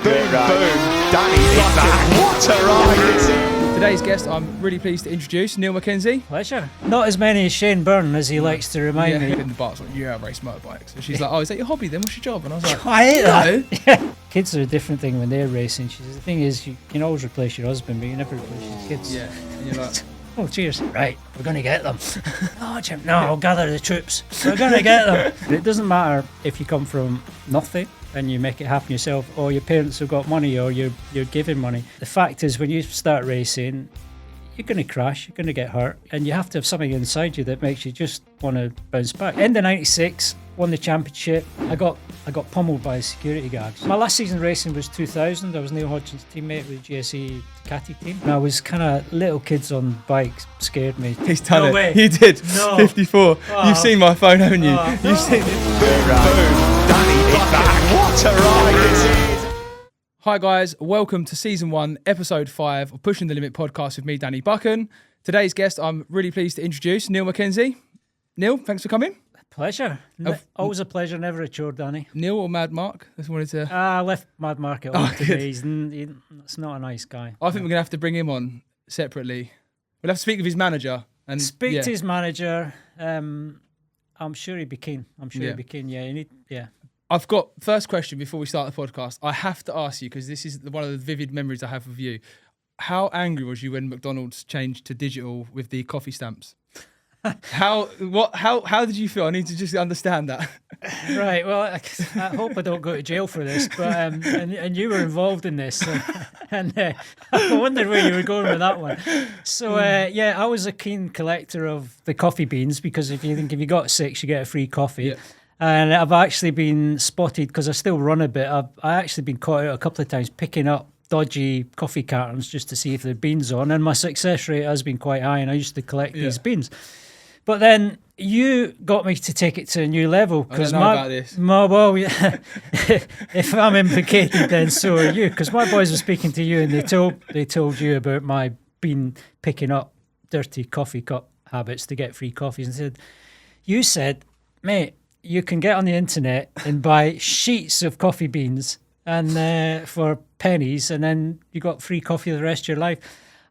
Boom, Danny is back. What a ride! Today's guest, I'm really pleased to introduce Niall Mackenzie. Pleasure. Not as many as Shane Byrne, as he likes to remind me. In the bar, it's like, I race motorbikes. And she's like, oh, is that your hobby then? What's your job? And I was like, I hate no. that. Kids are a different thing when they're racing. She says, the thing is, you can always replace your husband, but you never replace your kids. Yeah, and you're like, oh, cheers. Right, we're going to get them. No, Jim, no, I'll gather the troops. We're going to get them. It doesn't matter if you come from nothing and you make it happen yourself, or your parents have got money, or you're giving money. The fact is, when you start racing, you're going to crash, you're going to get hurt, and you have to have something inside you that makes you just want to bounce back. End of '96, won the championship. I got pummeled by security guards. My last season racing was 2000. I was Neil Hodgson's teammate with the GSE Ducati team. And I was kind of, little kids on bikes scared me. He's done No it. way. You did. No. 54. Oh. You've seen my phone, haven't you? Oh. You've seen it. Boom, Danny is back. What a ride it is! Hi guys, welcome to season 1, episode 5 of Pushing the Limit podcast with me, Danny Buchan. Today's guest, I'm really pleased to introduce Niall Mackenzie. Neil, thanks for coming. Pleasure. Always a pleasure, never a chore, Danny. Neil or Mad Mark? Just wanted to. I left Mad Mark at home good. today. He's not a nice guy. I think we're gonna have to bring him on separately. We'll have to speak with his manager and Speak to his manager. I'm sure he'd be keen. Yeah. He'd be keen. Yeah, you need. Yeah. I've got first question before we start the podcast. I have to ask you because this is one of the vivid memories I have of you. How angry was you when McDonald's changed to digital with the coffee stamps? How did you feel? I need to just understand that. Right. Well, I hope I don't go to jail for this, but and you were involved in this, and I wondered where you were going with that one. So I was a keen collector of the coffee beans because if you got 6, you get a free coffee. Yeah. And I've actually been spotted because I still run a bit. I actually been caught out a couple of times picking up dodgy coffee cartons just to see if there are beans on, and my success rate has been quite high. And I used to collect these beans. But then you got me to take it to a new level because about this. If I'm implicated, then so are you. Because my boys were speaking to you, and they told you about my bean picking up dirty coffee cup habits to get free coffees, and you said, mate, you can get on the internet and buy sheets of coffee beans and for pennies, and then you got free coffee the rest of your life.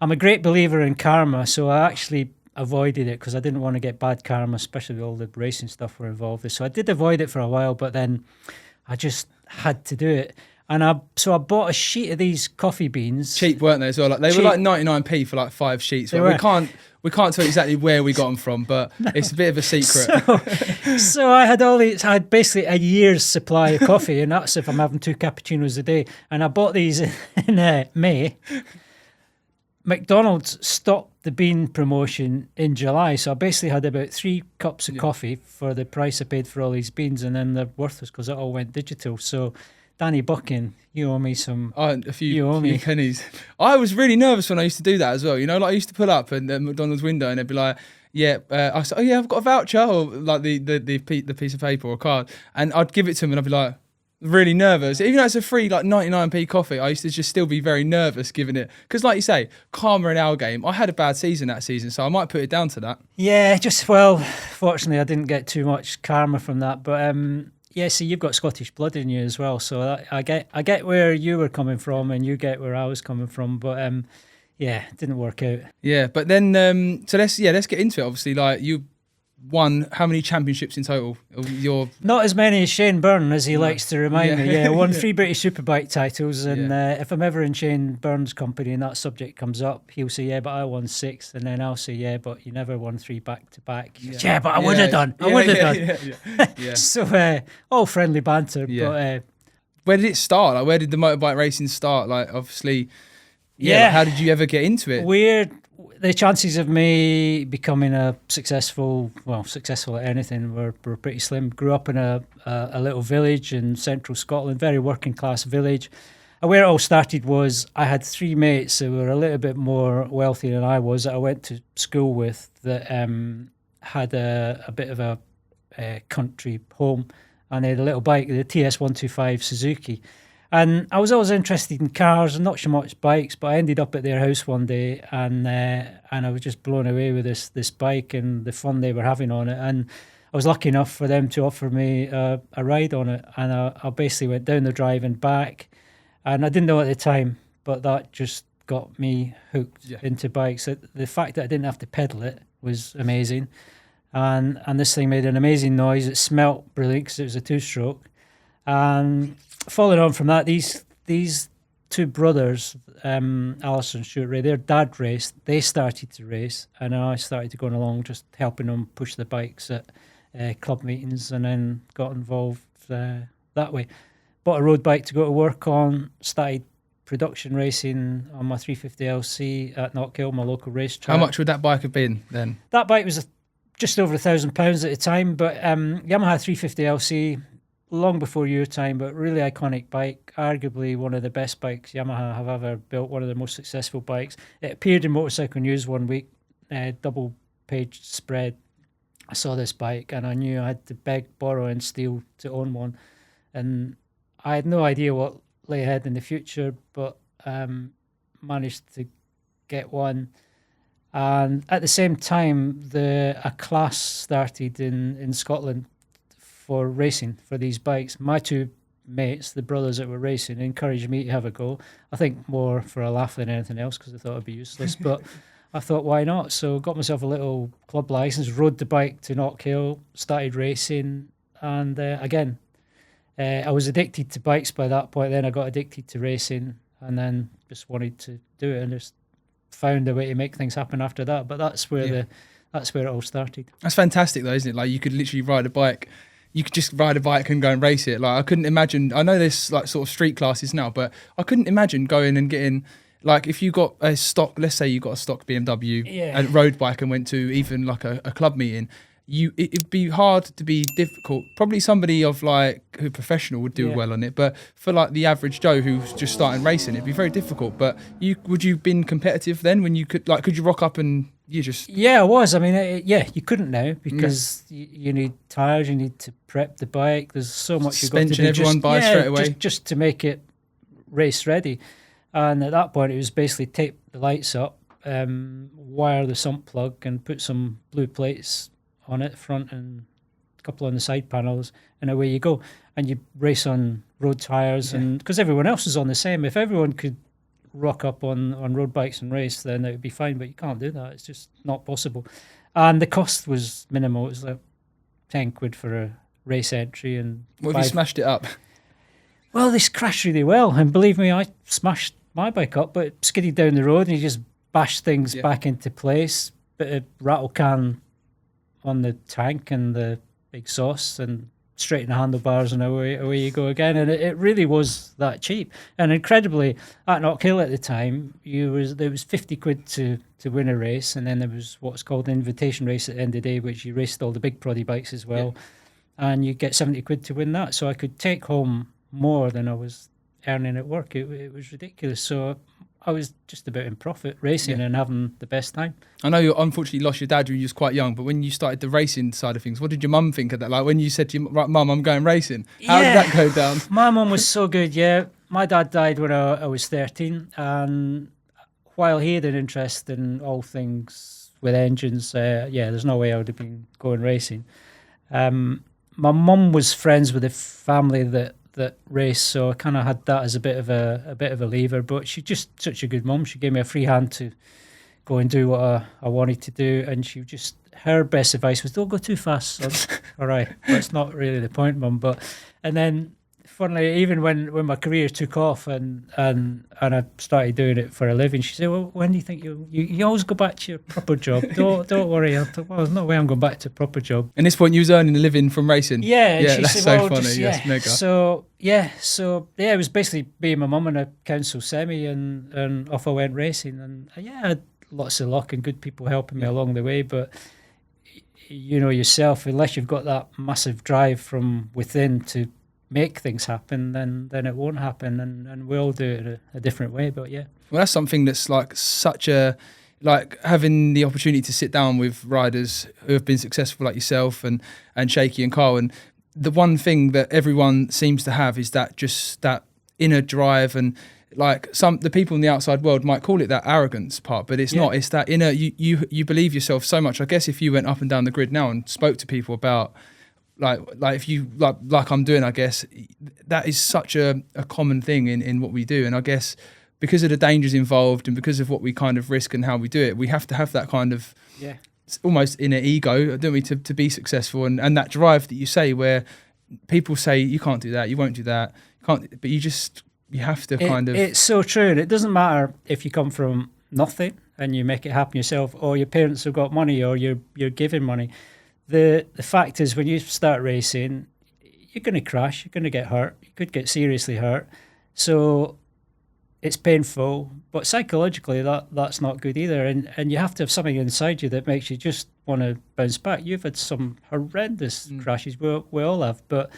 I'm a great believer in karma, so I actually avoided it because I didn't want to get bad karma, especially with all the racing stuff we're involved with. So I did avoid it for a while, but then I just had to do it. And I bought a sheet of these coffee beans. Cheap, weren't they as well? Like they were like 99p for like 5 sheets. They Well, were. we can't tell exactly where we got them from, but it's a bit of a secret. So I had all these. I had basically a year's supply of coffee, and that's if I'm having 2 cappuccinos a day. And I bought these in May. McDonald's stopped the bean promotion in July, so I basically had about 3 cups of coffee for the price I paid for all these beans, and then they're worthless because it all went digital. So, Danny Buchan, you owe me some. A few pennies. I was really nervous when I used to do that as well. You know, like I used to pull up at the McDonald's window and they'd be like, I said, oh yeah, I've got a voucher, or like the piece of paper or card, and I'd give it to them and I'd be like, really nervous. Even though it's a free like 99p coffee, I used to just still be very nervous giving it, because like you say, karma in our game. I had a bad season that season, so I might put it down to that. Yeah, fortunately I didn't get too much karma from that, but see, you've got Scottish blood in you as well, so I get where you were coming from, and you get where I was coming from, but it didn't work out. Yeah, but then so let's get into it. Obviously, like you won how many championships in total? Not as many as Shane Byrne, as he likes to remind me. Yeah, won 3 British Superbike titles, and if I'm ever in Shane Byrne's company and that subject comes up, he'll say, yeah, but I won 6, and then I'll say, yeah, but you never won 3 back to back. Yeah, but I would have done. I would have done. So all friendly banter. Yeah. But where did it start? Like, where did the motorbike racing start? Like, obviously, like, how did you ever get into it? The chances of me becoming successful at anything were pretty slim. Grew up in a little village in central Scotland, very working class village. And where it all started was I had 3 mates who were a little bit more wealthy than I was that I went to school with that had a bit of a country home, and they had a little bike, the TS125 Suzuki. And I was always interested in cars and not so much bikes, but I ended up at their house one day and I was just blown away with this bike and the fun they were having on it. And I was lucky enough for them to offer me a ride on it. And I basically went down the drive and back And I didn't know at the time, but that just got me hooked Yeah. into bikes. The fact that I didn't have to pedal it was amazing. And this thing made an amazing noise. It smelt brilliant because it was a 2-stroke. And following on from that, these two brothers, Alistair and Stuart Ray, their dad raced. They started to race, and I started to go along, just helping them push the bikes at club meetings, and then got involved that way. Bought a road bike to go to work on. Started production racing on my 350LC at Knockhill, my local racetrack. How much would that bike have been then? That bike was just over £1,000 at the time, but Yamaha 350LC, long before your time, but really iconic bike, arguably one of the best bikes Yamaha have ever built, one of the most successful bikes. It appeared in Motorcycle News one week, double page spread. I saw this bike and I knew I had to beg, borrow and steal to own one. And I had no idea what lay ahead in the future, but managed to get one. And at the same time, a class started in Scotland for racing for these bikes. My two mates, the brothers that were racing, encouraged me to have a go. I think more for a laugh than anything else because I thought it'd be useless. But I thought, why not? So got myself a little club license, rode the bike to Knockhill, started racing, and again, I was addicted to bikes by that point. Then I got addicted to racing, and then just wanted to do it, and just found a way to make things happen after that. But that's where that's where it all started. That's fantastic though, isn't it? Like you could literally ride a bike. You could just ride a bike and go and race it. Like I couldn't imagine. I know there's like sort of street classes now, but I couldn't imagine going and getting like if you got a stock. Let's say you got a stock BMW and road bike and went to even like a club meeting. It'd be hard to be difficult. Probably somebody of like who professional would do well on it, but for like the average Joe who's just starting racing, it'd be very difficult. But would you been competitive then when you could you rock up and you just? Yeah, I was. I mean, you couldn't now because you need tyres, you need to prep the bike. There's so much you've got to do. Suspension everyone buys straight away. Just to make it race ready. And at that point, it was basically tape the lights up, wire the sump plug, and put some blue plates on it, front and a couple on the side panels, and away you go. And you race on road tyres, and because everyone else is on the same. If everyone could rock up on road bikes and race, then it would be fine, but you can't do that. It's just not possible. And the cost was minimal. It was like 10 quid for a race entry. And what if you smashed it up? Well, this crashed really well, and believe me, I smashed my bike up, but it skidded down the road and you just bashed things back into place. Bit of rattle can on the tank and the exhaust, and straighten the handlebars, and away you go again. And it really was that cheap. And incredibly, at Knockhill at the time, there was 50 quid to win a race, and then there was what's called an invitation race at the end of the day, which you raced all the big proddy bikes as well, and you get 70 quid to win that. So I could take home more than I was earning at work. It was ridiculous. So I was just about in profit racing and having the best time. I know you unfortunately lost your dad when you was quite young, but when you started the racing side of things, what did your mum think of that? Like when you said to your right, Mum, I'm going racing. How did that go down? My mum was so good, My dad died when I was 13, and while he had an interest in all things with engines, there's no way I would have been going racing. My mum was friends with a family that race, so I kind of had that as a bit of a lever. But she's just such a good mum. She gave me a free hand to go and do what I wanted to do, and her best advice was, don't go too fast, son. All right, that's not really the point, Mum. And then funnily, even when my career took off and I started doing it for a living, she said, well, when do you think you always go back to your proper job? Don't worry. I thought, well, there's no way I'm going back to a proper job. And this point, you was earning a living from racing? Yeah, that's said, so funny. Yes, mega. So it was basically being my mum in a council semi, and off I went racing. And I had lots of luck and good people helping me along the way, but you know yourself, unless you've got that massive drive from within to make things happen, then it won't happen, and we'll do it in a different way. But well, that's something that's like such a, like having the opportunity to sit down with riders who have been successful like yourself and Shaky and Carl, and the one thing that everyone seems to have is that inner drive, and like the people in the outside world might call it that arrogance part, but it's not. It's that inner, you believe yourself so much. I guess if you went up and down the grid now and spoke to people about like if you like I'm doing, I guess that is such a common thing in what we do. And I guess because of the dangers involved and because of what we kind of risk and how we do it, we have to have that kind of almost inner ego, don't we, to be successful, and that drive that you say, where people say you can't do that, you won't do that, you can't, but you have to kind of. It's so true, and it doesn't matter if you come from nothing and you make it happen yourself, or your parents have got money, or you're giving money. The fact is, when you start racing, you're going to crash, you're going to get hurt, you could get seriously hurt. So it's painful, but psychologically that's not good either. And you have to have something inside you that makes you just want to bounce back. You've had some horrendous crashes, we all have, but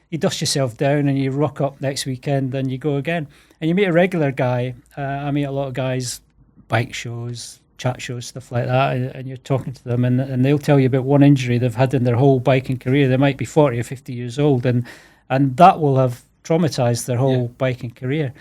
you dust yourself down and you rock up next weekend and you go again. And you meet a regular guy. I meet a lot of guys, bike shows, chat shows, stuff like that, and you're talking to them and they'll tell you about one injury they've had in their whole biking career. They might be 40 or 50 years old, and that will have traumatized their whole biking career.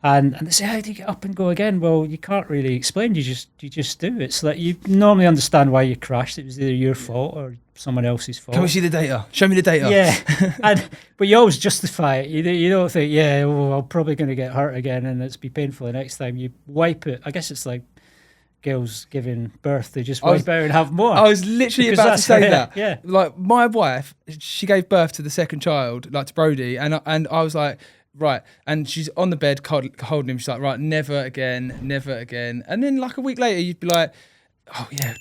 And they say, how do you get up and go again? Well, you can't really explain. You just do. It's like you normally understand why you crashed. It was either your fault or someone else's fault. Can we see the data? Show me the data. Yeah, but you always justify it. You don't think, I'm probably going to get hurt again and it's be painful the next time. You wipe it. I guess it's like girls giving birth. They just wipe out and have more. I was literally about to say that. Yeah. Like my wife, she gave birth to the second child, like to Brody, and I was like, right, and she's on the bed holding him. She's like, right, never again. And then like a week later, you'd be like, oh yeah,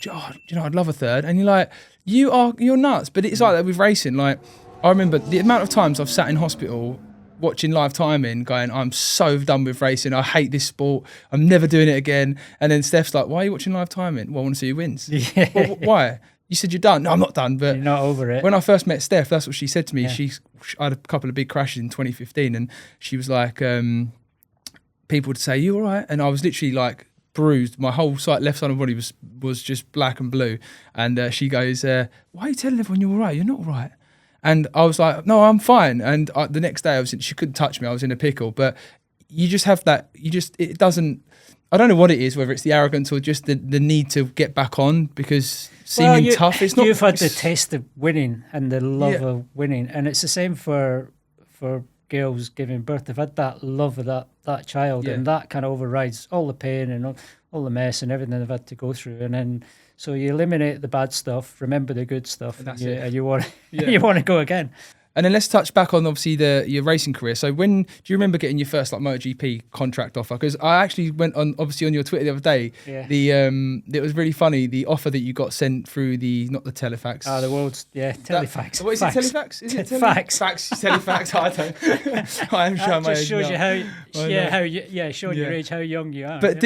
I'd love a third. And you're like, you're nuts. But it's like that with racing. Like I remember the amount of times I've sat in hospital watching live timing, going, I'm so done with racing. I hate this sport. I'm never doing it again. And then Steph's like, why are you watching live timing? Well, I want to see who wins. Yeah. Well, why? You said you're done. No, I'm not done. But you're not over it. When I first met Steph, that's what she said to me. Yeah. I had a couple of big crashes in 2015, and she was like, people would say, you all right? And I was literally like bruised. My whole left side of my body was just black and blue. And she goes, why are you telling everyone you're all right? You're not all right. And I was like, no, I'm fine. And the next day, she couldn't touch me. I was in a pickle. But you just have that. It doesn't. I don't know what it is, whether it's the arrogance or just the need to get back on, because seeming tough. It's not. You've had the taste of winning and the love of winning, and it's the same for girls giving birth. They've had that love of that child, and that kind of overrides all the pain and all the mess and everything they've had to go through. And then so you eliminate the bad stuff, remember the good stuff, and you want to go again. And then let's touch back on obviously your racing career. So do you remember getting your first like MotoGP contract offer? Because I actually went on your Twitter the other day. Yeah. It was really funny, the offer that you got sent through not the telefax. The world's telefax. What is fax. it? Telefax? Is it fax? Fax. Telefax. I don't. I am showing my age. Just shows you showing your age, how young you are. But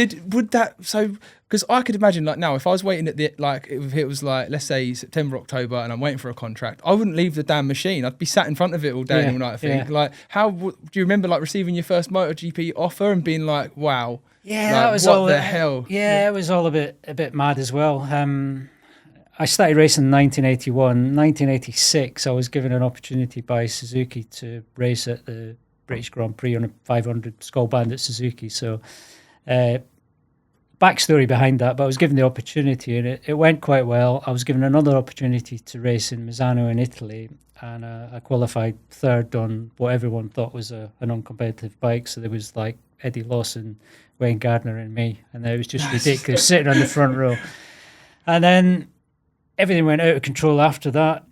because I could imagine like now, if I was waiting at if it was like, let's say September, October, and I'm waiting for a contract, I wouldn't leave the damn machine. I'd be sat in front of it all day and all night. I think. Like, do you remember like receiving your first MotoGP offer and being like, wow? Yeah, like, that was what all the hell. Yeah, it was all a bit mad as well. I started racing in 1981. 1986, I was given an opportunity by Suzuki to race at the British Grand Prix on a 500 Skull Bandit Suzuki. So. Backstory behind that, but I was given the opportunity and it went quite well. I was given another opportunity to race in Misano in Italy, and I qualified third on what everyone thought was an uncompetitive bike. So there was like Eddie Lawson, Wayne Gardner and me, and it was just ridiculous sitting on the front row. And then everything went out of control after that,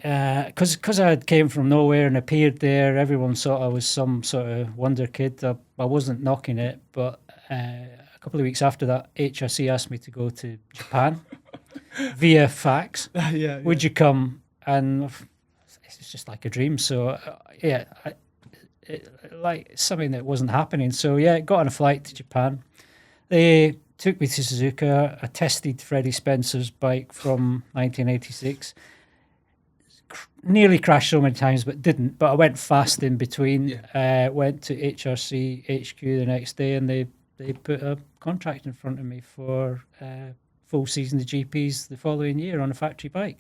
because I came from nowhere and appeared there. Everyone thought I was some sort of wonder kid. I wasn't knocking it, but a couple of weeks after that, HRC asked me to go to Japan via fax. Would you come? And it's just like a dream. So like something that wasn't happening. So got on a flight to Japan. They took me to Suzuka. I tested Freddie Spencer's bike from 1986. Nearly crashed so many times, but didn't. But I went fast in between. Went to HRC HQ the next day, and they put a contract in front of me for full season of GPs the following year on a factory bike.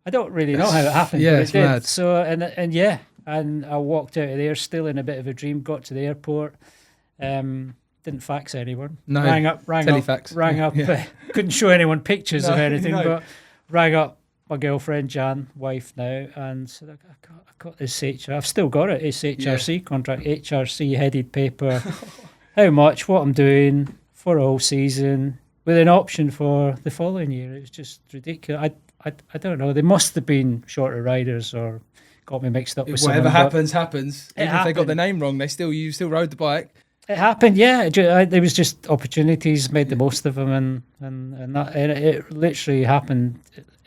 I don't really know how it happened, but it did. Mad. So and I walked out of there still in a bit of a dream. Got to the airport, didn't fax anyone. No, rang up. Telefax. Couldn't show anyone pictures of anything, but rang up my girlfriend Jan, wife now, and said, I got this I've still got it, this HRC contract, HRC headed paper, how much, what I'm doing for a whole season, with an option for the following year. It was just ridiculous. I don't know. They must have been shorter riders or got me mixed up with someone. Whatever happens. Even if they got the name wrong, you still rode the bike. It happened, yeah. There was just opportunities, made the most of them, and it literally happened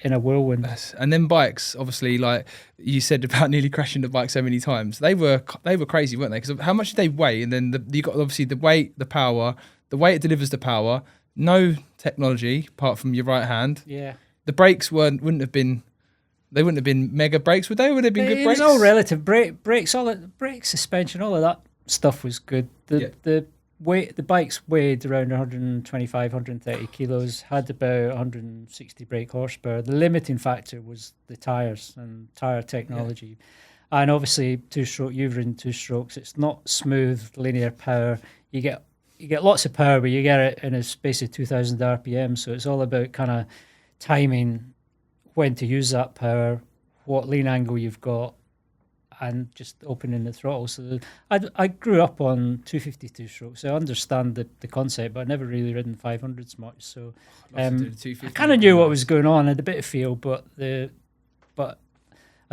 in a whirlwind. Yes. And then bikes, obviously, like you said about nearly crashing the bike so many times, they were crazy, weren't they? Because how much did they weigh? And then you got obviously the weight, the power, the way it delivers the power. No technology apart from your right hand. Yeah. The brakes wouldn't have been mega brakes, would they? Would they have been good brakes? It was all relative. Brakes, suspension, all of that stuff was good. The bikes weighed around 125, 130 kilos, had about 160 brake horsepower. The limiting factor was the tyres and tyre technology. Yeah. And obviously, two-stroke, you've ridden two strokes. It's not smooth, linear power. You get lots of power, but you get it in a space of 2,000 RPM. So it's all about kind of timing when to use that power, what lean angle you've got, and just opening the throttle. So I grew up on 252 strokes. So I understand the concept, but I never really ridden 500s much. So I kind of knew what was going on. I had a bit of feel, but as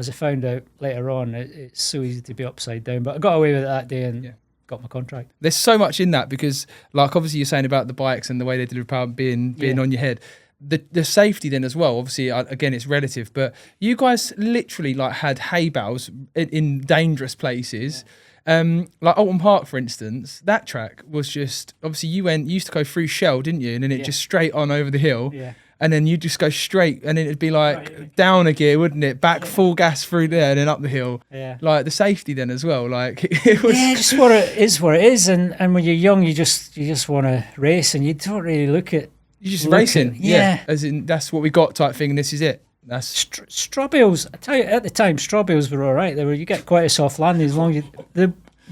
I found out later on, it's so easy to be upside down. But I got away with it that day and got my contract. There's so much in that because, like, obviously you're saying about the bikes and the way they deliver power being on your head. The safety then as well, obviously, again, it's relative, but you guys literally like had hay bales in dangerous places. Like Alton Park, for instance, that track was just, obviously you used to go through Shell, didn't you? And then it just straight on over the hill. Yeah. And then you just go straight, and then it'd be like down a gear, wouldn't it? Back full gas through there, and then up the hill. Yeah. Like the safety then as well. Like it was. Yeah, just what it is. And when you're young, you just want to race, and you don't really look at. You're just racing. Yeah. As in, that's what we got type thing, and this is it. That's straw bales. I tell you, at the time, straw bales were all right. You get quite a soft landing as long as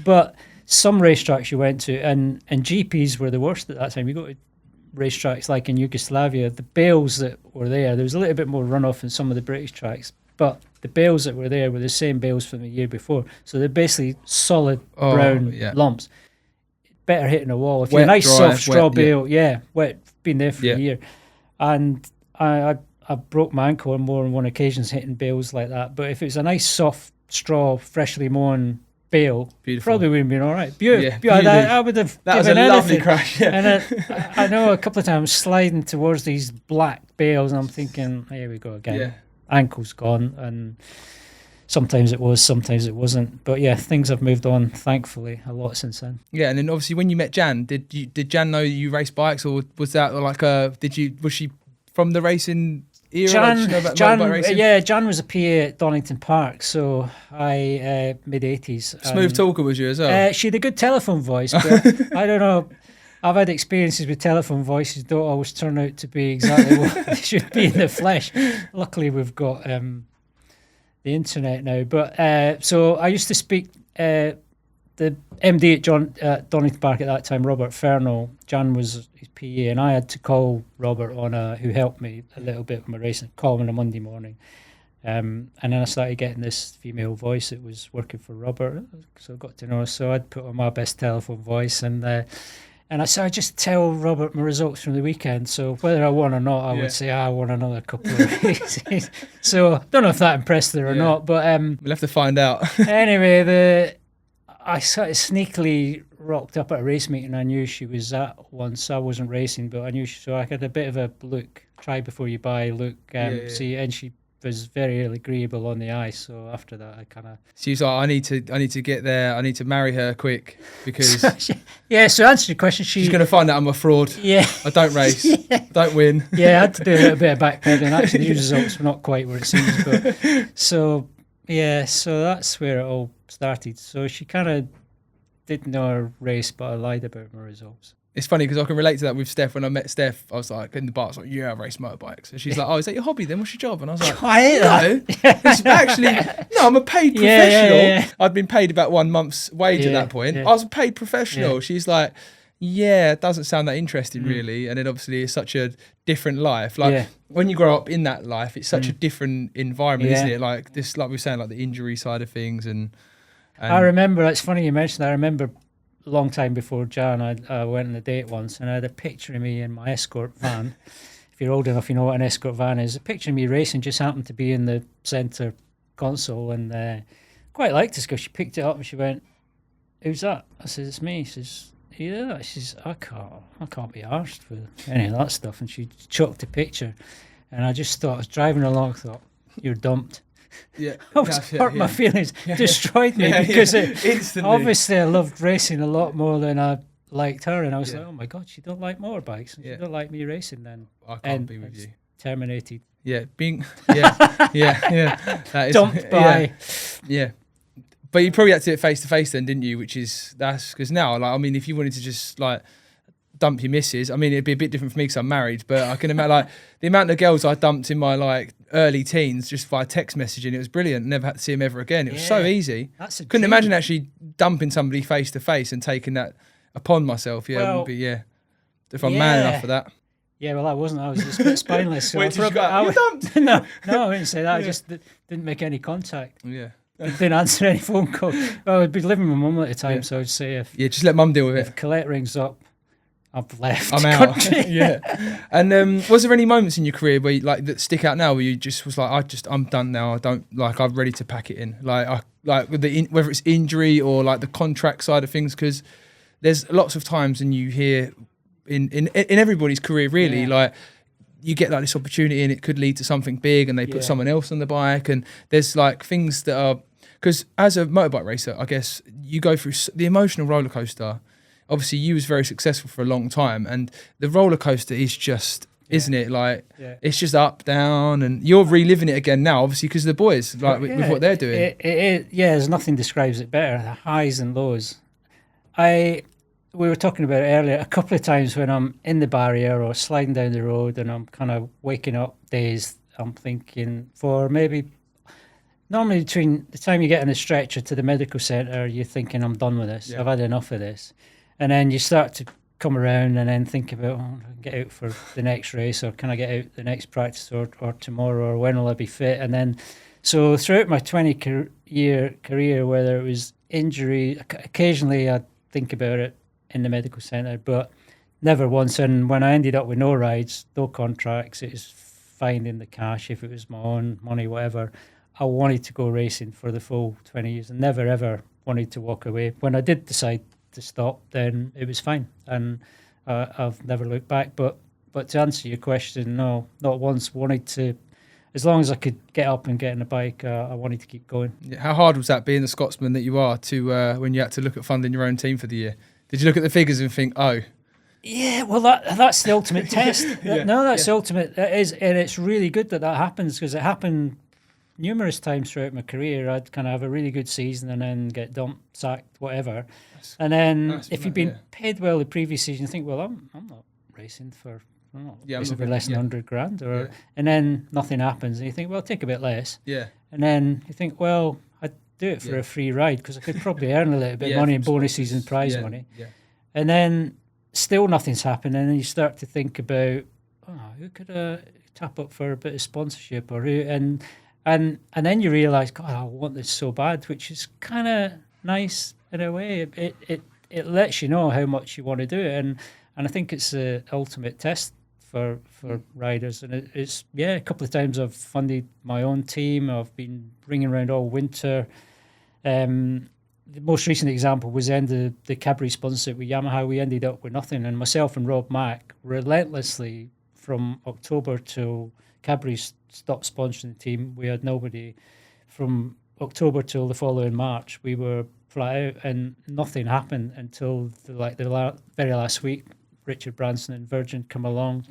but some racetracks you went to, and GPs were the worst at that time. You go to racetracks like in Yugoslavia, the bales that were there was a little bit more runoff in some of the British tracks, but the bales that were there were the same bales from the year before, so they're basically solid brown lumps. Better hitting a wall if you're a nice dry, soft straw bale. Wet, been there for a year, and I broke my ankle on more than one occasion hitting bales like that. But if it was a nice soft straw, freshly mown bale, probably would have been all right. Beautiful. I would have. That was a lovely crash. Yeah. And I know a couple of times sliding towards these black bales, and I'm thinking, here we go again. Yeah. Ankle's gone, and sometimes it was, sometimes it wasn't. But yeah, things have moved on, thankfully, a lot since then. Yeah, and then obviously when you met Jan, did Jan know you raced bikes, or was that like was she from the racing era? Jan was a PA at Donington Park, so I mid-80s. Smooth talker was you as well? She had a good telephone voice, but I don't know. I've had experiences with telephone voices don't always turn out to be exactly what they should be in the flesh. Luckily, we've got the internet now. But so I used to speak the MD at Donington Park at that time, Robert Fernall. Jan was his PA, and I had to call Robert who helped me a little bit with my racing, call him on a Monday morning. And then I started getting this female voice that was working for Robert, so I got to know her. So I'd put on my best telephone voice, and I just tell Robert my results from the weekend. So whether I won or not, I would say I won another couple of races. So I don't know if that impressed her or not, but we'll have to find out. Anyway, I sort of sneakily rocked up at a race meeting. I knew she was at once. I wasn't racing, but I knew so I had a bit of a look, try before you buy look, see, and she was very agreeable on the eye. So after that, I kind of. She was like, I need to get there. I need to marry her quick because. So to answer your question, she's going to find out I'm a fraud. Yeah. I don't race. Don't win. Yeah, I had to do a little bit of backpedaling. Actually, the results were not quite where it seems, but so that's where it all started. So she kind of didn't know her race, but I lied about my results. It's funny because I can relate to that with Steph. When I met Steph, I was like, in the bar, I was like, I race motorbikes. And she's like, oh, is that your hobby then? What's your job? And I was like, I hate that. It's actually, no, I'm a paid professional. I'd been paid about 1 month's wage at that point. I was a paid professional. She's like, yeah, it doesn't sound that interesting really. And then obviously it's such a different life. Like when you grow up in that life, it's such a different environment, isn't it? Like this, like we were saying, like the injury side of things. And I remember, it's funny you mentioned that. I remember a long time before Jan, I went on a date once and I had a picture of me in my escort van. If you're old enough, you know what an escort van is. A picture of me racing just happened to be in the centre console, and quite liked this because she picked it up and she went, "Who's that?" I said, "It's me." She says, "Yeah." She says, I can't be arsed with any of that stuff." And she chucked the picture, and I just thought, I was driving along, thought, "You're dumped." Yeah, I was hurt my feelings, destroyed me because instantly. Obviously I loved racing a lot more than I liked her, and I was like, "Oh my God, she don't like motorbikes, and she don't like me racing." Then I can't be with you. Terminated. Yeah, that is, Dumped by. Yeah. But you probably had to do it face to face then, didn't you? That's because now, like, I mean, if you wanted to just like dump your missus, I mean, it'd be a bit different for me because I'm married. But I can imagine like the amount of girls I dumped in my like early teens just via text messaging. It was brilliant. Never had to see them ever again. It was so easy. Couldn't imagine actually dumping somebody face to face and taking that upon myself. Yeah, Well, it wouldn't be. If I'm man enough for that. Yeah, well, I wasn't. I was just a bit spineless. So Wait, you dumped? No, I didn't say that. I just didn't make any contact. Yeah. Didn't answer any phone call. Well, I'd be living with my mum at the time, so I'd say if just let mum deal with it. If Colette rings up, I've left. I'm the out. country. Yeah. And was there any moments in your career where you, like that stick out now, where you just was like, I'm done now. I don't like. I'm ready to pack it in. Like with whether it's injury or like the contract side of things, because there's lots of times, and you hear in everybody's career really, like you get like this opportunity and it could lead to something big, and they put someone else on the bike, and there's like things that are, because as a motorbike racer, I guess you go through the emotional roller coaster. Obviously you was very successful for a long time, and the roller coaster is just isn't it, like it's just up, down, and you're reliving it again now, obviously, because the boys like with what they're doing. There's nothing describes it better, the highs and lows. We were talking about it earlier, a couple of times when I'm in the barrier or sliding down the road and I'm kind of waking up dazed, I'm thinking normally between the time you get in the stretcher to the medical centre, you're thinking, I'm done with this, I've had enough of this. And then you start to come around and then think about, get out for the next race, or can I get out the next practice, or tomorrow, or when will I be fit? And then, so throughout my 20-year career, whether it was injury, occasionally I'd think about it in the medical centre, but never once. And when I ended up with no rides, no contracts, it was finding the cash, if it was my own money, whatever. I wanted to go racing for the full 20 years and never ever wanted to walk away. When I did decide to stop, then it was fine, and I've never looked back. But to answer your question, no, not once. Wanted to, as long as I could get up and get on a bike, I wanted to keep going. How hard was that, being the Scotsman that you are, to when you had to look at funding your own team for the year? Did you look at the figures and think, oh? Yeah, well, that's the ultimate test. No, that's the ultimate. That is, and it's really good that happens, because it happened numerous times throughout my career. I'd kind of have a really good season and then get dumped, sacked, whatever. And then if you've been paid well the previous season, you think, well, I'm not racing for racing for less than 100 grand, and then nothing happens, and you think, well, take a bit less. Yeah. And then you think, well, I'd do it for a free ride, because I could probably earn a little bit of money in bonuses and prize money. Yeah. And then still nothing's happened, and then you start to think about, who could tap up for a bit of sponsorship, or who, and then you realise, God, I want this so bad, which is kind of nice in a way. It lets you know how much you want to do it, and I think it's the ultimate test for riders. And it's a couple of times I've funded my own team. I've been ringing around all winter. The most recent example was the end of the Cadbury sponsorship with Yamaha. We ended up with nothing, and myself and Rob Mack relentlessly from October till Cadbury stopped sponsoring the team. We had nobody. From October till the following March, we were flat out, and nothing happened until the very last week. Richard Branson and Virgin come along,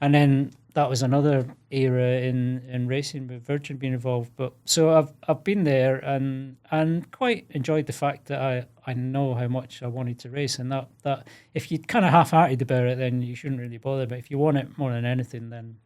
and then that was another era in racing with Virgin being involved. But so I've been there and quite enjoyed the fact that I know how much I wanted to race, and that if you're kind of half-hearted about it, then you shouldn't really bother. But if you want it more than anything, then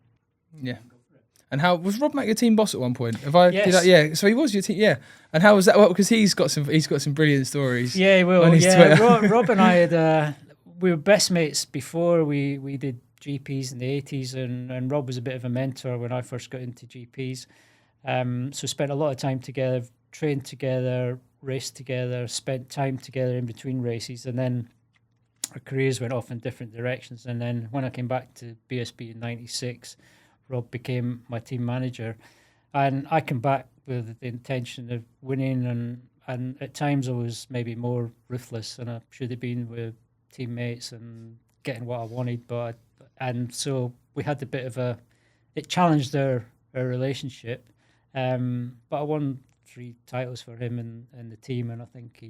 And how was Rob Mack your team boss at one point? Did that? Yeah, so he was your team. Yeah. And how was that? Well, because he's got some brilliant stories. Yeah, he will. On his Twitter. Rob and I had we were best mates before we did GPs in the 80s, and Rob was a bit of a mentor when I first got into GPs. So spent a lot of time together, trained together, raced together, spent time together in between races, and then our careers went off in different directions. And then when I came back to BSB in '96, Rob became my team manager, and I came back with the intention of winning, and at times I was maybe more ruthless than I should have been with teammates and getting what I wanted. And so we had a bit of it challenged our relationship. But I won 3 titles for him and the team, and I think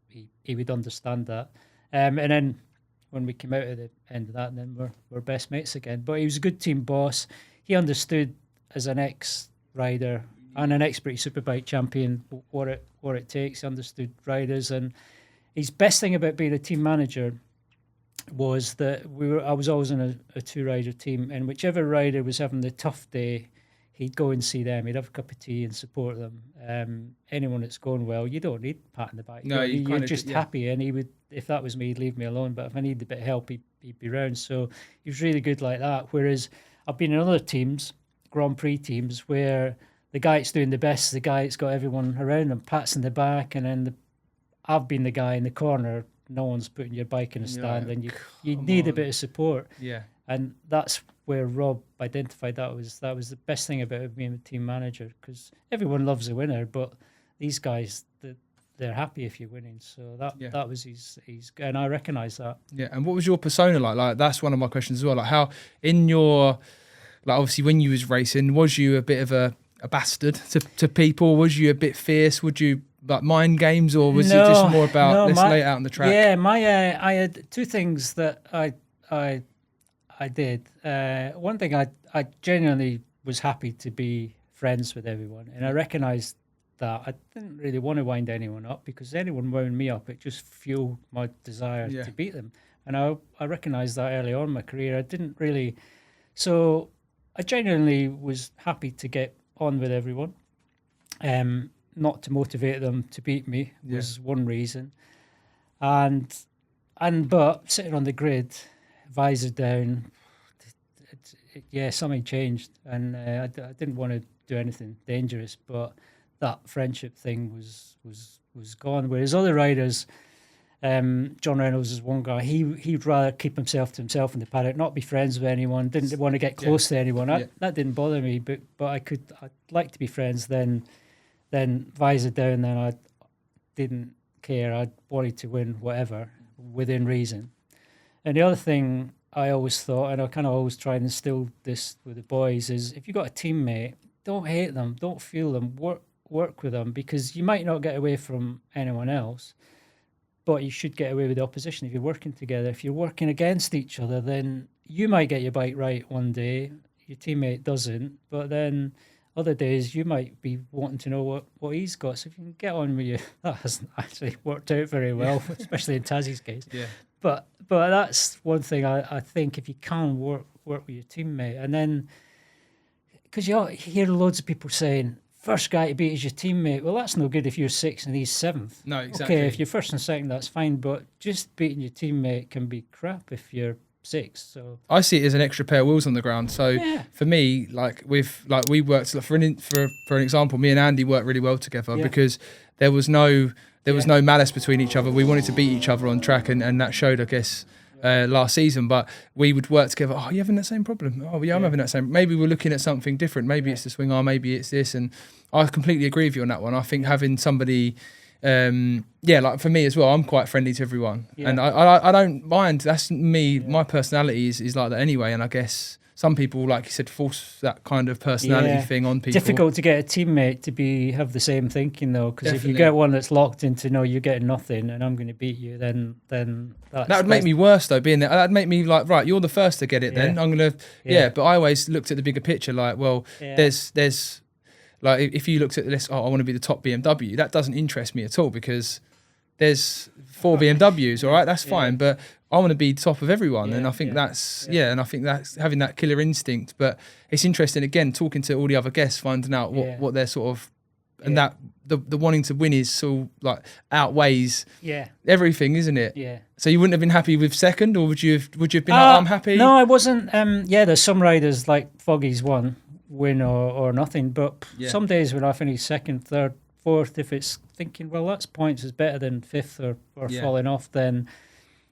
he would understand that. And then when we came out at the end of that, then we're best mates again. But he was a good team boss. He understood as an ex-rider and an ex-British Superbike champion what it takes. He understood riders, and his best thing about being a team manager was that I was always in a 2-rider team, and whichever rider was having the tough day, he'd go and see them. He'd have a cup of tea and support them. Anyone that's going well, you don't need pat in the back. No, you're just happy. And he would, if that was me, he'd leave me alone. But if I needed a bit of help, he'd be around. So he was really good like that. Whereas I've been in other teams, Grand Prix teams, where the guy that's doing the best is the guy that's got everyone around him, pats in the back, and then I've been the guy in the corner. No one's putting your bike in a stand, and you need a bit of support. Yeah. And that's where Rob identified that was the best thing about being a team manager, because everyone loves a winner, but these guys, they're happy if you're winning. So that was his, and I recognise that. Yeah. And what was your persona like? Like, that's one of my questions as well. Like, how in your, like, obviously when you was racing, was you a bit of a bastard to people? Was you a bit fierce? Would you like mind games, or was it just more about let's lay it out on the track? Yeah, I had 2 things that I did. One thing, I genuinely was happy to be friends with everyone, and I recognised that I didn't really want to wind anyone up, because anyone wound me up, it just fueled my desire to beat them. And I recognised that early on in my career. I didn't really, so I genuinely was happy to get on with everyone. Not to motivate them to beat me was one reason, but sitting on the grid, visor down, something changed, and I didn't want to do anything dangerous, but that friendship thing was gone. Whereas other riders, John Reynolds is one guy, he'd rather keep himself to himself in the paddock, not be friends with anyone, didn't want to get close to anyone. That didn't bother me, but I'd like to be friends. Then visor down, then I didn't care. I wanted to win whatever within reason. And the other thing I always thought, and I kind of always try and instill this with the boys, is if you've got a teammate, don't hate them, don't feel them, work with them, because you might not get away from anyone else, but you should get away with the opposition if you're working together. If you're working against each other, then you might get your bike right one day, your teammate doesn't, but then other days you might be wanting to know what he's got. So if you can get on with you, that hasn't actually worked out very well, especially in Tazzy's case. Yeah. But that's one thing I think, if you can work with your teammate, and then because you hear loads of people saying first guy to beat is your teammate. Well, that's no good if you're 6th and he's 7th. No, exactly. Okay, if you're 1st and 2nd, that's fine, but just beating your teammate can be crap if you're 6th. So I see it as an extra pair of wheels on the ground. So for me, we worked for an example, me and Andy worked really well together because there was no malice between each other. We wanted to beat each other on track, and that showed, I guess, last season. But we would work together. Oh, you having that same problem? Oh, yeah, I'm having that same. Maybe we're looking at something different. Maybe it's the swing arm. Maybe it's this. And I completely agree with you on that one. I think having somebody, like for me as well, I'm quite friendly to everyone, and I don't mind. That's me. My personality is like that anyway. And I guess some people, like you said, force that kind of personality thing on people. Difficult to get a teammate to have the same thinking though, because if you get one that's locked into no, you're getting nothing, and I'm going to beat you, then that would make me worse though. Being there, that'd make me like, right, you're the first to get it. Then I'm gonna But I always looked at the bigger picture. Like, well, there's like if you looked at this, I want to be the top BMW. That doesn't interest me at all, because there's 4 BMWs. All right, that's fine, but I want to be top of everyone, and I think that's and I think that's having that killer instinct. But it's interesting again talking to all the other guests, finding out what their sort of and that the wanting to win is so like outweighs everything, isn't it? Yeah. So you wouldn't have been happy with second, or would you have been like, I'm happy? No, I wasn't. There's some riders like Foggy's win or nothing, but some days when I finish second, third, fourth, if it's thinking, well, that's points is better than fifth or falling off, then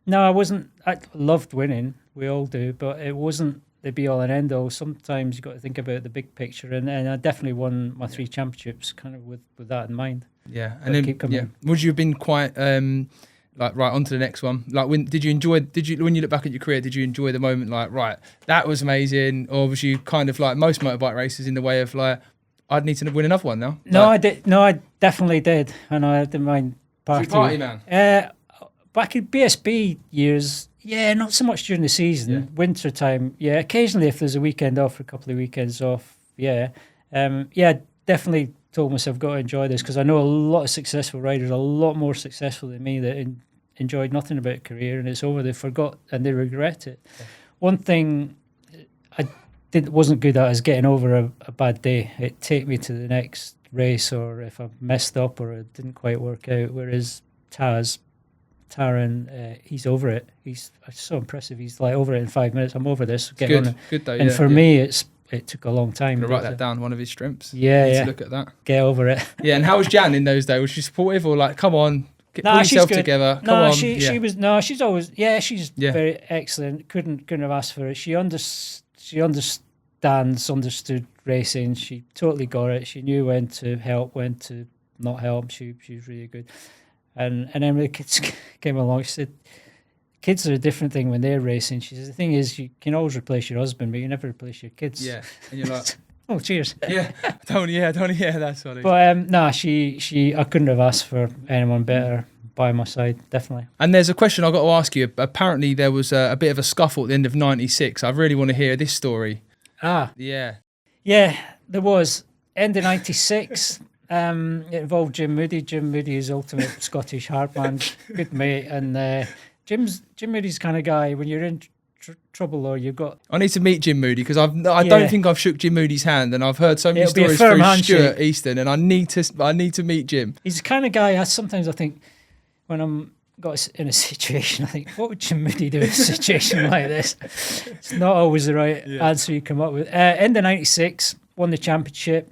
no, I wasn't. I loved winning. We all do, but it wasn't the be all and end all. Sometimes you've got to think about the big picture, and I definitely won my 3 championships kind of with that in mind. Yeah, and then would you have been quite like right on to the next one? Like when you look back at your career, did you enjoy the moment? Like right, that was amazing, or was you kind of like most motorbike racers in the way of like, I'd need to win another one now? No, I did. No, I definitely did, and I didn't mind party. Party man. Back in BSB years, not so much during the season. Yeah. Winter time, occasionally if there's a weekend off, a couple of weekends off, definitely told myself, got to enjoy this, because I know a lot of successful riders, a lot more successful than me, that enjoyed nothing about a career, and it's over, they forgot and they regret it. Yeah. One thing I wasn't good at is getting over a bad day. It'd take me to the next race, or if I messed up or it didn't quite work out, whereas Tarran, he's over it. He's so impressive. He's like over it in 5 minutes. I'm over this. Get on it. Good though. And for me, it took a long time. I'm gonna write that down. One of his strengths. Yeah. Look at that. Get over it. Yeah. And how was Jan in those days? Was she supportive, or like, come on, pull yourself together? Come on. She was. No, she's always. Yeah, she's very excellent. Couldn't have asked for it. She understood racing. She totally got it. She knew when to help, when to not help. She was really good. And then when the kids came along, she said, kids are a different thing when they're racing. She says, the thing is, you can always replace your husband, but you never replace your kids. Yeah, and you're like, oh, cheers. Yeah, that's funny. But I couldn't have asked for anyone better by my side, definitely. And there's a question I've got to ask you. Apparently there was a bit of a scuffle at the end of '96. I really want to hear this story. Yeah, there was. End of '96. It involved Jim Moody. Jim Moody is ultimate Scottish hardman, good mate, and Jim Moody's kind of guy. When you're in trouble or you've got, I need to meet Jim Moody, because I don't think I've shook Jim Moody's hand, and I've heard so many stories through Stuart Easton, and I need to meet Jim. He's the kind of guy. Sometimes I think when I'm got in a situation, I think, what would Jim Moody do in a situation like this? It's not always the right answer you come up with. End of '96, won the championship.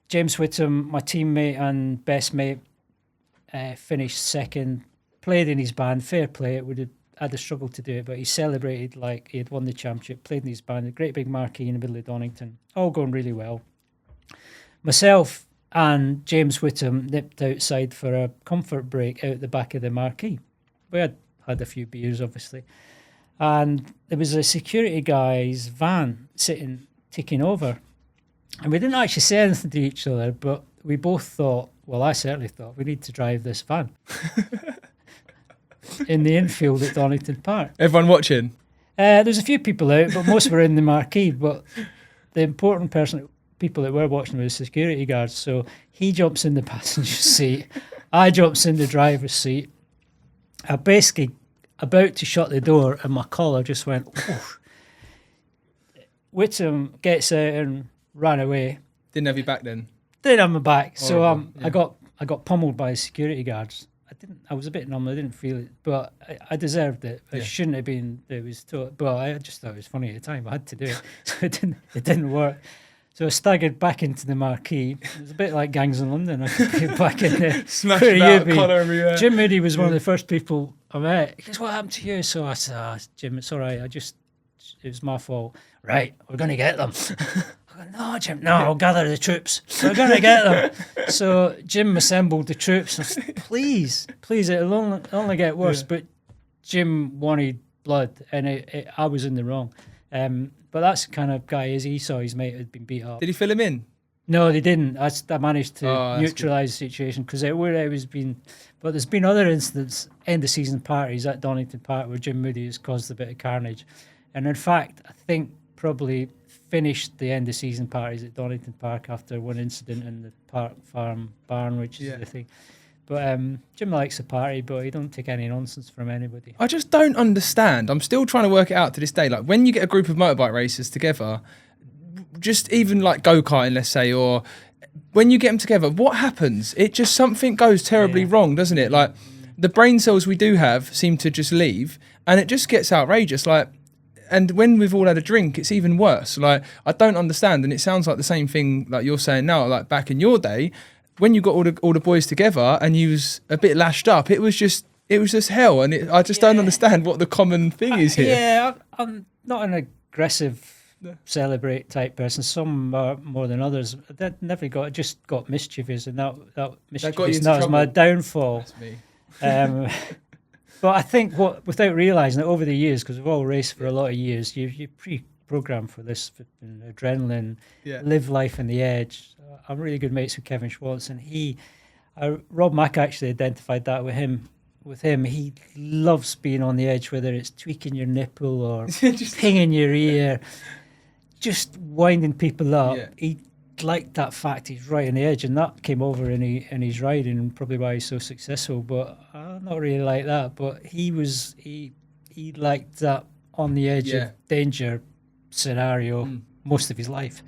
James Whittam, my teammate and best mate, finished second, played in his band, fair play. It would have had a struggle to do it, but he celebrated like he had won the championship, played in his band, a great big marquee in the middle of Donington, all going really well. Myself and James Whittam nipped outside for a comfort break out the back of the marquee. We had a few beers, obviously, and there was a security guy's van sitting, taking over. And we didn't actually say anything to each other, but we both thought, well, I certainly thought, we need to drive this van in the infield at Donington Park. Everyone watching? There's a few people out, but most were in the marquee. But the important people that were watching were the security guards. So he jumps in the passenger seat. I jumps in the driver's seat. I basically about to shut the door, and my collar just went, oof. Whittam gets out and ran away. Didn't have you back then? Didn't have my back. So I got pummeled by security guards. I was a bit numb. I didn't feel it, but I deserved it. It shouldn't have been. It was, but I just thought it was funny at the time. I had to do it, so it didn't work. So I staggered back into the marquee. It was a bit like Gangs in London. I could get back in there. Smashed out, collar everywhere. Jim Moody was one of the first people I met. He goes, "What happened to you?" So I said, Jim, it's all right. It was my fault. Right, we're going to get them. I go, no, Jim, no, I'll gather the troops. We're going to get them. So Jim assembled the troops. I said, please, it'll only get worse. Yeah. But Jim wanted blood, and I was in the wrong. But that's the kind of guy he saw his mate had been beat up. Did he fill him in? No, they didn't. I managed to neutralise the situation, because it was been. But there's been other incidents, end of season parties at Donington Park, where Jim Moody has caused a bit of carnage. And in fact, I think probably finished the end of season parties at Donington Park after one incident in the Park Farm barn, which is the thing. But Jim likes a party, but he don't take any nonsense from anybody. I just don't understand. I'm still trying to work it out to this day. Like, when you get a group of motorbike racers together, just even like go-karting, let's say, or when you get them together, what happens? It just, something goes terribly wrong, doesn't it? Like, the brain cells we do have seem to just leave, and it just gets outrageous. Like, and when we've all had a drink, it's even worse. Like, I don't understand, and it sounds like the same thing like you're saying now. Like, back in your day, when you got all the boys together and you was a bit lashed up, it was just hell, and I just don't understand what the common thing is here. Yeah, I'm not an aggressive celebrate type person. Some are more than others. That never just got mischievous, and that mischievous. That was my downfall. That's me. But I think without realising it over the years, because we've all raced for a lot of years, you pre-programmed for this adrenaline, live life on the edge. I'm really good mates with Kevin Schwartz, and Rob Mack actually identified that with him. He loves being on the edge, whether it's tweaking your nipple or pinging your ear, just winding people up. Yeah. He liked that fact he's right on the edge, and that came over in his riding, and probably why he's so successful. But I'm not really like that. But he liked that on the edge of danger scenario most of his life.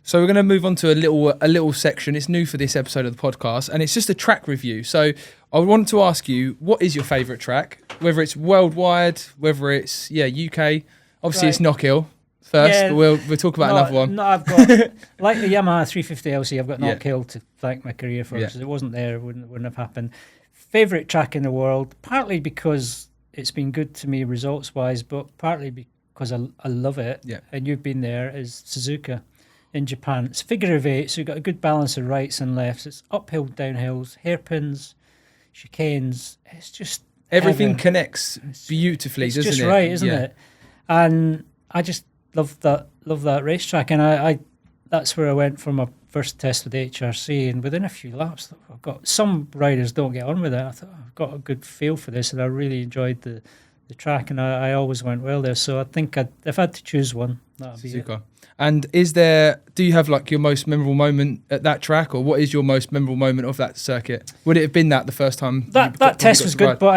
So we're going to move on to a little section. It's new for this episode of the podcast, and it's just a track review. So I want to ask you, what is your favourite track? Whether it's worldwide, whether it's UK. Obviously, it's Knockhill first, but we'll talk about another one. No, I've got like the Yamaha 350LC. I've got Knockhill to thank my career for. Because it wasn't there, it wouldn't have happened. Favourite track in the world, partly because it's been good to me results wise, but partly because I love it. Yeah. And you've been there, is Suzuka in Japan. It's figure of eight, so you've got a good balance of rights and lefts. It's uphill, downhills, hairpins, chicanes. It's just everything connects beautifully, doesn't it? It's just right, isn't it? And I just love that racetrack, and I that's where I went for my first test with HRC, and within a few laps, I've got some riders don't get on with it. I thought I've got a good feel for this, and I really enjoyed the track, and I always went well there. So I think if I had to choose one, that'd be it. And do you have like your most memorable moment at that track, or what is your most memorable moment of that circuit? Would it have been that the first time? That test was good, but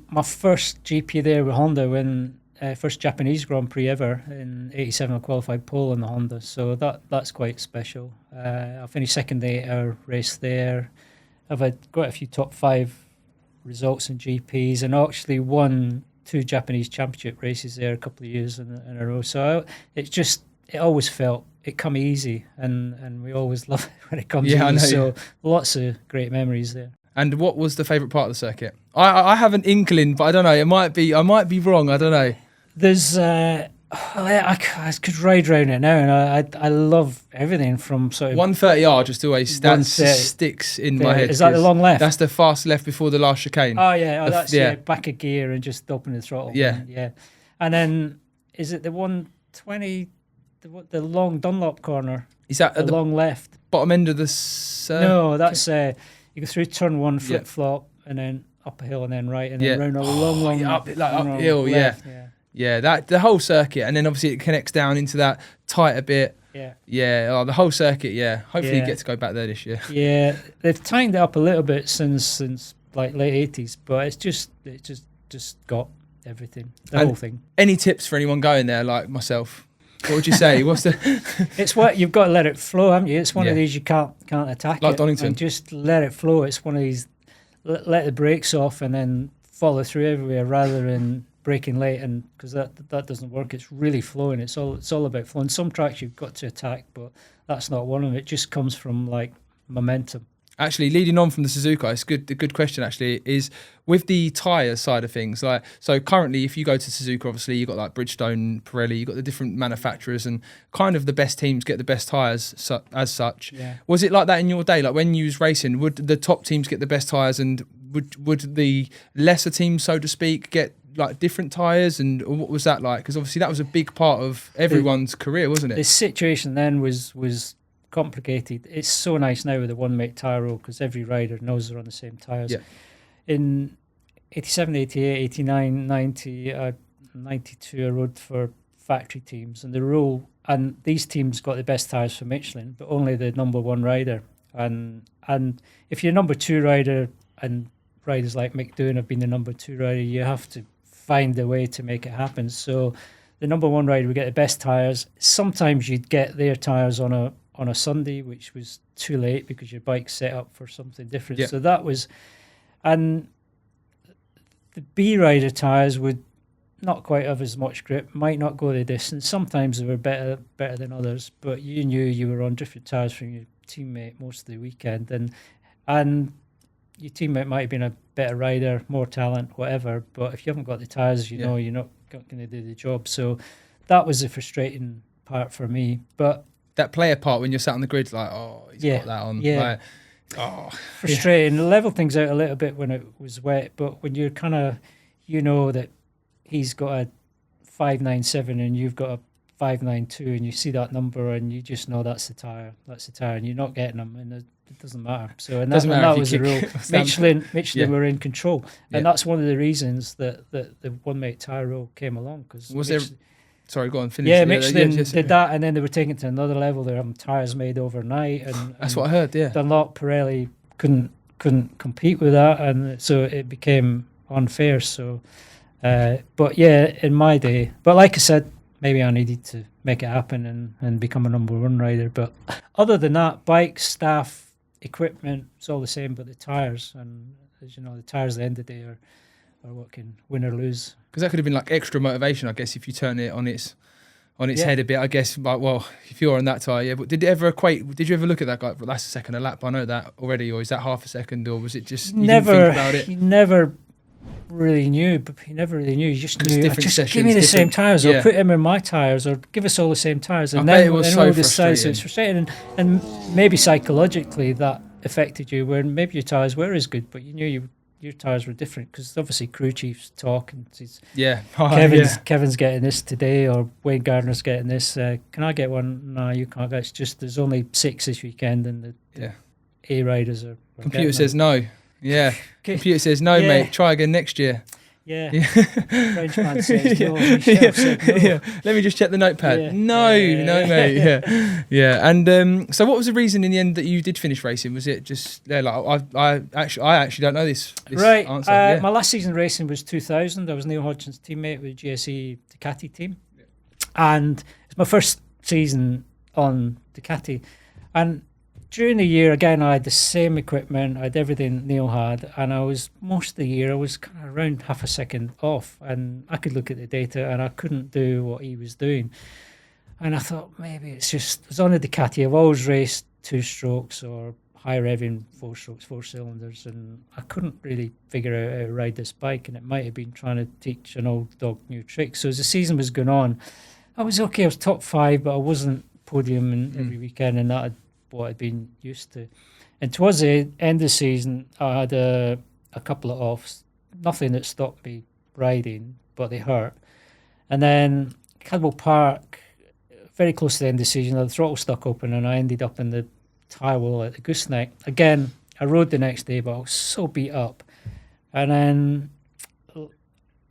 my first GP there with Honda, when first Japanese Grand Prix ever in '87, I qualified pole on the Honda, so that's quite special. I finished second 8-hour race there. I've had quite a few top 5 results in GPs, and actually won 2 Japanese championship races there a couple of years in a row. So it always felt it come easy, and we always love it when it comes easy. So lots of great memories there. And what was the favourite part of the circuit? I have an inkling, but I don't know. I might be wrong. I don't know. There's I could ride around it now, and I love everything from sort of 130R. Just always sticks in my head. Is that the long left? That's the fast left before the last chicane. Oh yeah, that's back of gear and just open the throttle. Yeah. And then is it the 120? The long Dunlop corner. Is that the long left? Bottom end of the No, that's you go through turn 1, flip flop, and then up a hill and then right, and then round a long uphill. Left, that the whole circuit, and then obviously it connects down into that tighter bit. The whole circuit. Hopefully you get to go back there this year. They've tightened it up a little bit since like late 80s, but it's just got everything, the whole thing. Any tips for anyone going there like myself? What would you say? It's what you've got to let it flow, haven't you? It's one of these you can't attack like it. Donington. And just let it flow. It's one of these let the brakes off and then follow through everywhere rather than braking late, and because that doesn't work. It's really flowing. It's all about flowing. Some tracks you've got to attack, but that's not one of them. It just comes from like momentum. Actually, leading on from the Suzuka, it's good. The good question actually is with the tyre side of things. Like, so currently, if you go to Suzuka, obviously you've got like Bridgestone, Pirelli, you've got the different manufacturers, and kind of the best teams get the best tyres as such. Yeah. Was it like that in your day? Like when you was racing, would the top teams get the best tyres, and would the lesser teams, so to speak, get like different tyres? And what was that like? Because obviously that was a big part of everyone's career, wasn't it? The situation then was complicated. It's so nice now with the one make tyre rule because every rider knows they're on the same tyres. In 87, 88, 89, 90, 92 I rode for factory teams, and the rule, and these teams got the best tyres for Michelin, but only the number one rider. And if you're number two rider, and riders like Mick Doohan have been the number two rider, you have to find a way to make it happen. So the number one rider would get the best tyres. Sometimes you'd get their tyres on a on a Sunday, which was too late because your bike's set up for something different. Yeah. So that was, and the B rider tyres would not quite have as much grip, might not go the distance. Sometimes they were better than others, but you knew you were on different tyres from your teammate most of the weekend, and your teammate might have been a better rider, more talent, whatever. But if you haven't got the tyres, you know you're not going to do the job. So that was the frustrating part for me. But that player part when you're sat on the grid, like, oh, he's got that on. Yeah. Like, frustrating. Level things out a little bit when it was wet, but when you're kind of, you know that he's got a 597 and you've got a 592, and you see that number and you just know that's the tyre, and you're not getting them, and it doesn't matter. So and that was the rule. Michelin were in control, and that's one of the reasons that the one mate tyre rule came along. Because Sorry, go on, finish. Yeah, Michelin did that, and then they were taking it to another level. They're having tyres made overnight, and that's what I heard. Yeah, Dunlop, Pirelli couldn't compete with that, and so it became unfair. So. But yeah, in my day, but like I said, maybe I needed to make it happen and become a number one rider. But other than that, bikes, staff, equipment, it's all the same, but the tyres, and as you know, the tyres at the end of the day are what can win or lose. Because that could have been like extra motivation, I guess, if you turn it on its head a bit, I guess. Like, well, if you're on that tyre, yeah. But did you ever look at that guy? Well, that's a second a lap. I know that already, or is that half a second, or was it just you didn't think about it? You never really knew, but he never really knew. You just knew, just give me the same tyres, or put him in my tyres, or give us all the same tyres. And then it was so frustrating. So it's frustrating, and maybe psychologically that affected you, where maybe your tyres were as good, but you knew your tyres were different, because obviously crew chiefs talk, and Kevin's getting this today, or Wayne Gardner's getting this. Can I get one? No, you can't. It's just there's only 6 this weekend, and the A riders are computer says no. Yeah, computer says no, mate. Try again next year. Yeah. Frenchman says no. Michelle said no. Yeah. Let me just check the notepad. No, mate. Yeah. And so, what was the reason in the end that you did finish racing? Was it just like I actually don't know this right. answer. My last season racing was 2000. I was Neil Hodgson's teammate with GSE Ducati team, and it's my first season on Ducati, and during the year, again, I had the same equipment, I had everything Neil had, and most of the year, I was kind of around half a second off, and I could look at the data, and I couldn't do what he was doing. And I thought, maybe it's just, I was on a Ducati, I've always raced 2-strokes or high revving 4-strokes, 4 cylinders, and I couldn't really figure out how to ride this bike, and it might have been trying to teach an old dog new tricks. So as the season was going on, I was okay, I was top 5, but I wasn't podium every weekend, and that what I'd been used to. And towards the end of the season, I had a couple of offs, nothing that stopped me riding, but they hurt. And then Cadwell Park, very close to the end of the season, the throttle stuck open, and I ended up in the tyre wall at the gooseneck. Again, I rode the next day, but I was so beat up. And then I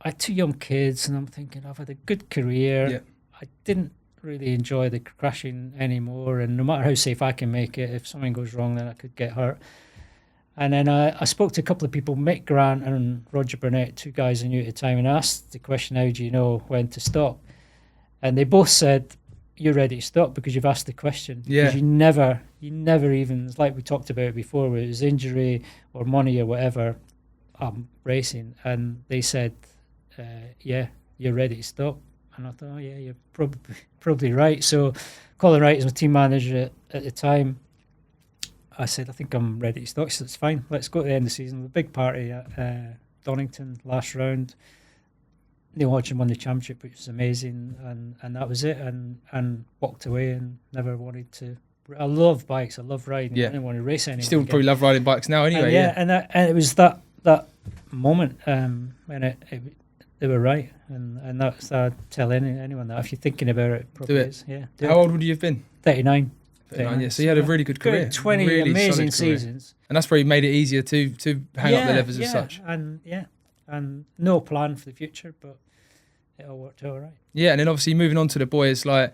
had 2 young kids, and I'm thinking, I've had a good career. Yeah. I didn't really enjoy the crashing anymore, and no matter how safe I can make it, if something goes wrong, then I could get hurt. And then I spoke to a couple of people, Mick Grant and Roger Burnett, 2 guys I knew at the time, and I asked the question, how do you know when to stop? And they both said, you're ready to stop because you've asked the question. Yeah. Because you never even, it's like we talked about before, where it was injury or money or whatever, I'm racing. And they said, yeah, you're ready to stop. And I thought, oh yeah, you're probably right. So Colin Wright is my team manager at the time. I said, I think I'm ready to stop. He said, it's fine. Let's go to the end of the season. A big party at Donington last round. Neil Hodgson won the championship, which was amazing, and that was it. And walked away and never wanted to. I love bikes. I love riding. I didn't want to race anymore. You still probably love riding bikes now, anyway. And it was that moment when they were right, and that's I'd tell anyone that if you're thinking about it, probably do it. is. Yeah. How old would you have been? 39. 39. Yeah. So you had a really good career. 20 really amazing seasons, and that's probably made it easier to hang up the levers as such. And no plan for the future, but it all worked out all right. Yeah, and then obviously moving on to the boys, like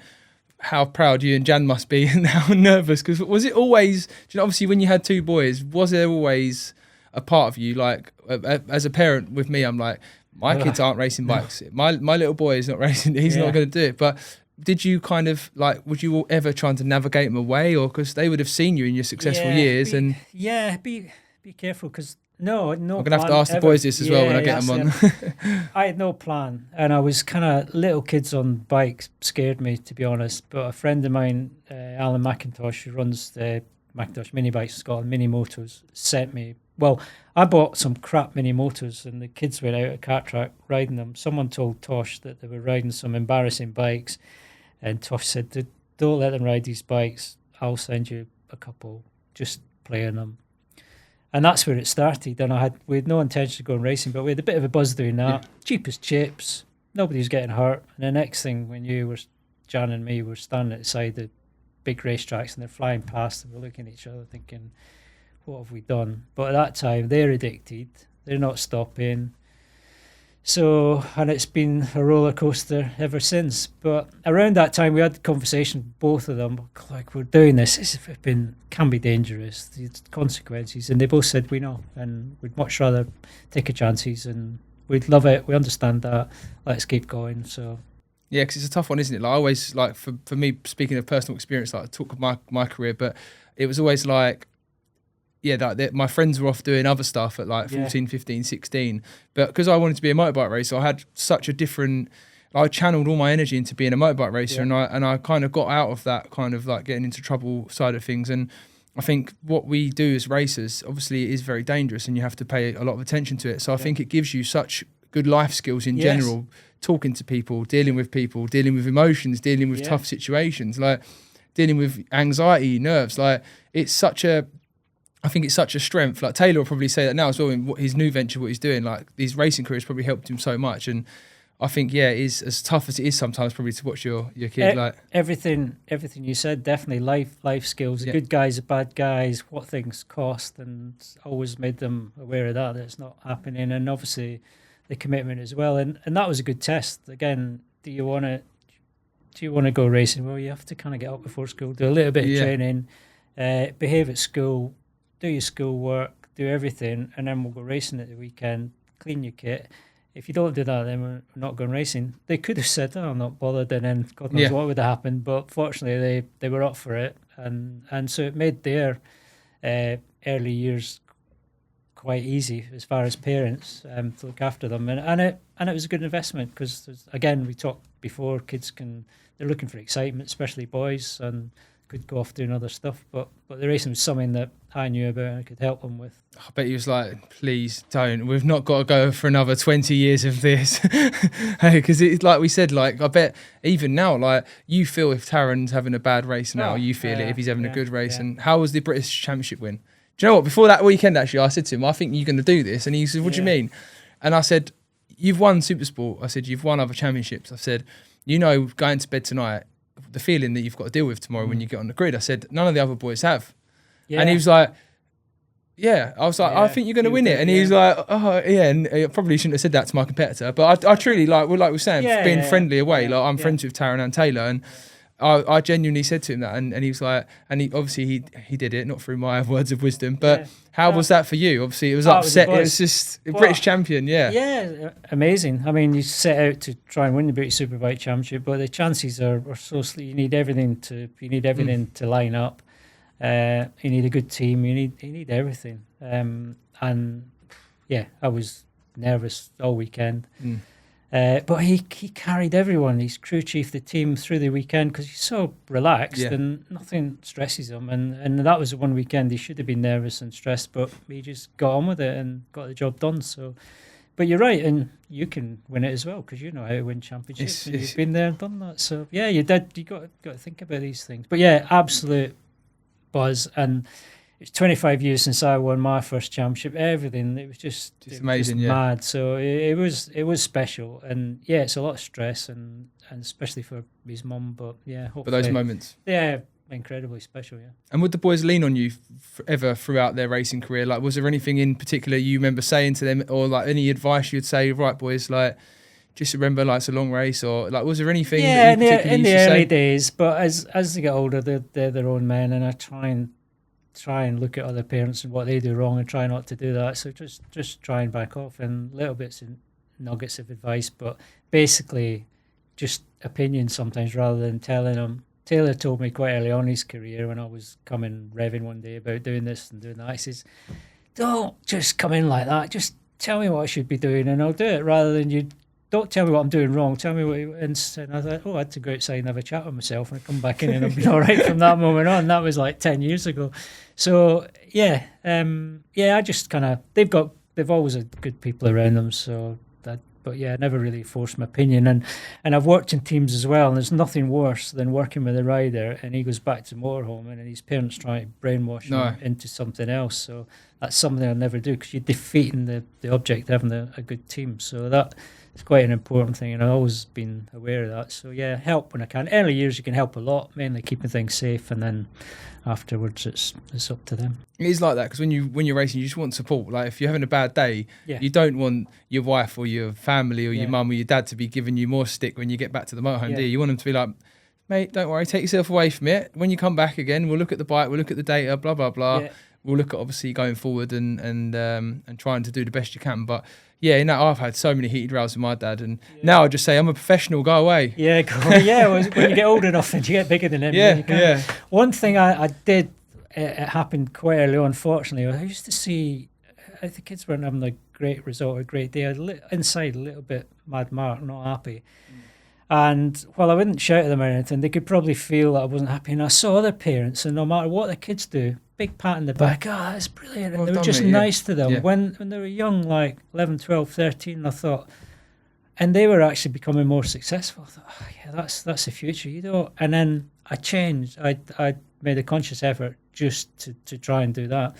how proud you and Jan must be, and how nervous. Because was it always? Obviously, when you had 2 boys, was there always a part of you, like as a parent with me, I'm like, my kids aren't racing bikes. My little boy is not racing. He's not going to do it. But did you kind of like, would you ever trying to navigate them away, or because they would have seen you in your successful years? Be careful, because no. I'm gonna have to ask the boys this as well when I get them on. I had no plan, and I was kind of, little kids on bikes scared me, to be honest. But a friend of mine, Alan McIntosh, who runs the McIntosh Mini Bikes in Scotland, Mini Motos, sent me. Well, I bought some crap mini motors, and the kids were out at a kart track riding them. Someone told Tosh that they were riding some embarrassing bikes, and Tosh said, "Don't let them ride these bikes. I'll send you a couple. Just play on them." And that's where it started. And we had no intention of going racing, but we had a bit of a buzz doing that. Yeah. Cheap as chips. Nobody was getting hurt. And the next thing we knew, Jan and me were standing at the side of big racetracks, and they're flying past, and we're looking at each other thinking, what have we done? But at that time, they're addicted. They're not stopping. So, and it's been a roller coaster ever since. But around that time, we had a conversation, both of them, like, we're doing this. This can be dangerous. The consequences. And they both said, we know, and we'd much rather take a chances, and we'd love it. We understand that. Let's keep going. So. Yeah, because it's a tough one, isn't it? Like, I always, like, for me, speaking of personal experience, like, I talk of my career, but it was always like, my friends were off doing other stuff at like 14, 15, 16. But because I wanted to be a motorbike racer, I had such a different... I channeled all my energy into being a motorbike racer, and I kind of got out of that kind of like getting into trouble side of things. And I think what we do as racers, obviously, it is very dangerous, and you have to pay a lot of attention to it. So I think it gives you such good life skills in general, talking to people, dealing with emotions, dealing with tough situations, like dealing with anxiety, nerves. Like, I think it's such a strength. Like, Taylor will probably say that now as well in his new venture, what he's doing. Like, his racing career has probably helped him so much. And I think, it is as tough as it is sometimes probably to watch your kid. Like everything you said, definitely life skills. The good guys, the bad guys, what things cost, and always made them aware of that it's not happening. And obviously the commitment as well. And that was a good test. Again, do you want to go racing? Well, you have to kind of get up before school, do a little bit of training, behave at school, do your schoolwork, do everything, and then we'll go racing at the weekend, clean your kit. If you don't do that, then we're not going racing. They could have said, I'm not bothered, and then God knows what would have happened. But fortunately, they were up for it. And so it made their early years quite easy as far as parents to look after them. And it was a good investment because, again, we talked before, they're looking for excitement, especially boys, and could go off doing other stuff, but the racing was something that I knew about and I could help them with. I bet he was like, please don't. We've not got to go for another 20 years of this. Because it's like we said, like, I bet even now, like, you feel if Tarran's having a bad race now, you feel it if he's having a good race. And how was the British Championship win? Do you know what? Before that weekend, actually, I said to him, I think you're going to do this. And he said, what do you mean? And I said, you've won Supersport. I said, you've won other championships. I said, going to bed tonight, the feeling that you've got to deal with tomorrow when you get on the grid. I said, none of the other boys have. Yeah. And he was like, I was like, I think you're going to win it. And he was like, and I probably shouldn't have said that to my competitor. But I truly, like we were saying, being friendly away. Like, I'm friends with Tarran and Taylor. And I genuinely said to him that. And he was like, and he obviously he did it, not through my words of wisdom. But how was that for you? Obviously, it was upset. It was just a British champion, Yeah, amazing. I mean, you set out to try and win the British Superbike Championship, but the chances are so slim. You need everything to line up. You need a good team. You need everything. I was nervous all weekend. But he carried everyone, his crew chief, the team through the weekend because he's so relaxed and nothing stresses him. And that was the one weekend he should have been nervous and stressed, but he just got on with it and got the job done. So, but you're right, and you can win it as well because you know how to win championships and you've been there and done that. So you did. You got to think about these things. But absolute buzz, and it's 25 years since I won my first championship. Everything, it was just amazing, mad. So it was special, and it's a lot of stress, and especially for his mum. But for those moments, incredibly special. And would the boys lean on you ever throughout their racing career? Like, was there anything in particular you remember saying to them, or like any advice you'd say, right, boys, like, just remember, like, it's a long race, or like, was there anything? In the early days, but as they get older, they're their own men, and I try and look at other parents and what they do wrong and try not to do that. So just try and back off and little bits and nuggets of advice, but basically just opinions sometimes rather than telling them. Taylor told me quite early on in his career when I was coming revving one day about doing this and doing that. He says, don't just come in like that. Just tell me what I should be doing and I'll do it, rather than you don't tell me what I'm doing wrong. Tell me what. And I thought, I had to go outside and have a chat with myself and come back in and I've been all right from that moment on. That was like 10 years ago. So I just kind of they've always had good people around them. So that, but yeah, I never really forced my opinion. And I've worked in teams as well. And there's nothing worse than working with a rider and he goes back to motorhome and his parents try to brainwash him into something else. So that's something I'll never do, because you're defeating the object of having a good team. So that is quite an important thing, and I've always been aware of that. So yeah, help when I can. Early years you can help a lot, mainly keeping things safe, and then afterwards it's up to them. It is like that, because when you're racing, you just want support. Like if you're having a bad day, you don't want your wife or your family or your mum or your dad to be giving you more stick when you get back to the motorhome, do you? You want them to be like, mate, don't worry, take yourself away from it. When you come back again, we'll look at the bike, we'll look at the data, blah, blah, blah. Yeah. We'll look at obviously going forward and trying to do the best you can. But yeah, I've had so many heated rows with my dad, and now I just say I'm a professional. Go away. Yeah, when you get old enough and you get bigger than him. Yeah. One thing I did, it happened quite early on. Unfortunately, I used to see the kids weren't having a great result, a great day. Inside a little bit mad mark, not happy. And while I wouldn't shout at them or anything, they could probably feel that I wasn't happy. And I saw other parents, and no matter what the kids do, big pat in the back, that's brilliant. And they were just nice to them. When they were young, like 11, 12, 13, I thought, and they were actually becoming more successful. I thought, that's the future, And then I changed. I made a conscious effort just to try and do that.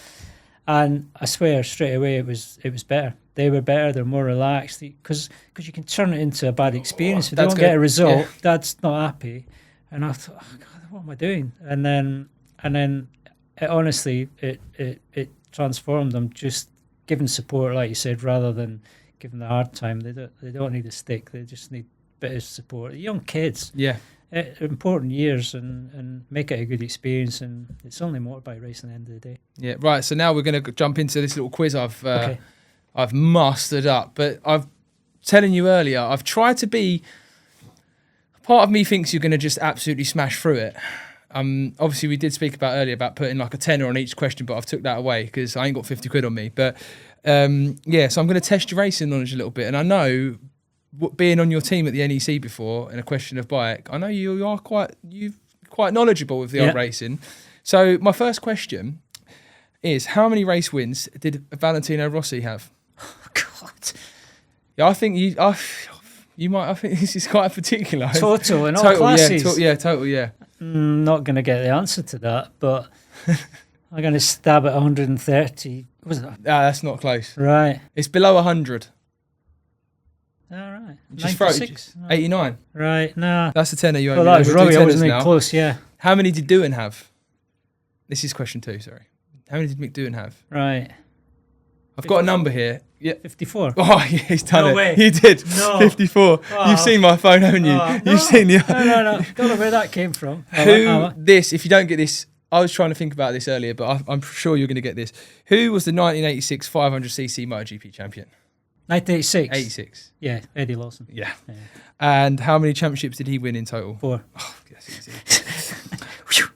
And I swear straight away it was better. They were better. They're more relaxed, because you can turn it into a bad experience. If they don't get a result, Dad's not happy. And I thought, oh God, what am I doing? And then it honestly it transformed them. Just giving support, like you said, rather than giving the hard time. They don't need a stick. They just need a bit of support. Young kids. Yeah. Important years, and make it a good experience, and it's only motorbike racing at the end of the day. Yeah, right. So now we're going to jump into this little quiz I've mastered up. But I've telling you earlier, I've tried to be. Part of me thinks you're going to just absolutely smash through it. Obviously, we did speak about earlier about putting like a tenner on each question, but I've took that away because I ain't got 50 quid on me. But so I'm going to test your racing knowledge a little bit, and I know. Being on your team at the NEC before in a question of bike, I know you're quite knowledgeable with the old racing. So my first question is, how many race wins did Valentino Rossi have? Oh, God. Yeah, I think you might. I think this is quite particular. Total in all classes. Total. Not going to get the answer to that, but I'm going to stab at 130. What was that? That's not close. Right. It's below 100. All right. Just 89. Right, no. That's the tenner you owe me. Well, that was Robbie. I wasn't close, yeah. How many did Doohan have? This is question 2, sorry. How many did McDoohan have? Right. I've got a number here. Yeah. 54. Oh, yeah, he's done it. Way. He did. No. 54. Oh. You've seen my phone, haven't you? You've seen the... No. Don't know where that came from. If you don't get this, I was trying to think about this earlier, but I'm sure you're going to get this. Who was the 1986 500cc MotoGP champion? 1986. 86. Yeah, Eddie Lawson. Yeah. And how many championships did he win in total? 4. Oh, that's easy.